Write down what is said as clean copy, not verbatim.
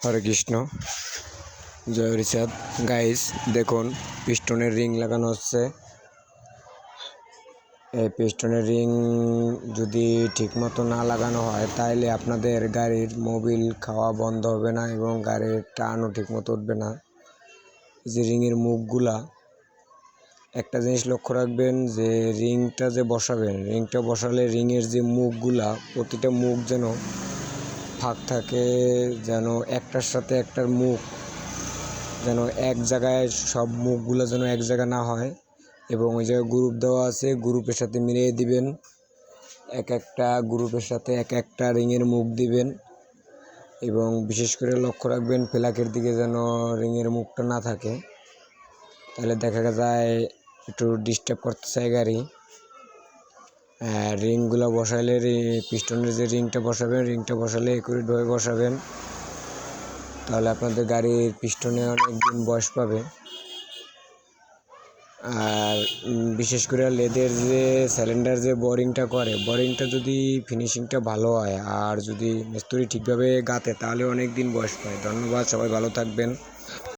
হরে কৃষ্ণ, জয় Harichand. Guys দেখুন, পিস্টনের ring লাগানো হচ্ছে। এই পিস্টনের রিং যদি ঠিকমতো না লাগানো হয় তাহলে আপনাদের গাড়ির মোবিল খাওয়া বন্ধ হবে না এবং গাড়ির টানও ঠিকমতো উঠবে না। যে রিংয়ের মুখগুলা, একটা জিনিস লক্ষ্য রাখবেন যে রিংটা বসালে রিংয়ের যে মুখগুলা, প্রতিটা মুখ যেন ফাঁক থাকে, যেন একটার সাথে একটার মুখ যেন এক জায়গায়, সব মুখগুলো যেন এক জায়গায় না হয়। এবং ওই জায়গায় গ্রুপ দেওয়া আছে, গ্রুপের সাথে মিলিয়ে দিবেন। এক একটা গ্রুপের সাথে এক একটা রিংয়ের মুখ দিবেন এবং বিশেষ করে লক্ষ্য রাখবেন ফ্ল্যাগের দিকে যেন রিংয়ের মুখটা না থাকে, তাহলে দেখা যায় একটু ডিস্টার্ব করতে চায় গাড়ি। রিংগুলো বসাইলে পিস্টনের যে রিংটা বসালে একুরেটভাবে বসাবেন, তাহলে আপনাদের গাড়ির পিস্টনে অনেক দিন বয়স পাবে। আর বিশেষ করে লেদের যে সিলিন্ডার যে বোরিংটা যদি ফিনিশিংটা ভালো হয় আর যদি মিস্ত্রি ঠিকভাবে গাঁথে তাহলে অনেক দিন বয়স পায়। ধন্যবাদ, সবাই ভালো থাকবেন।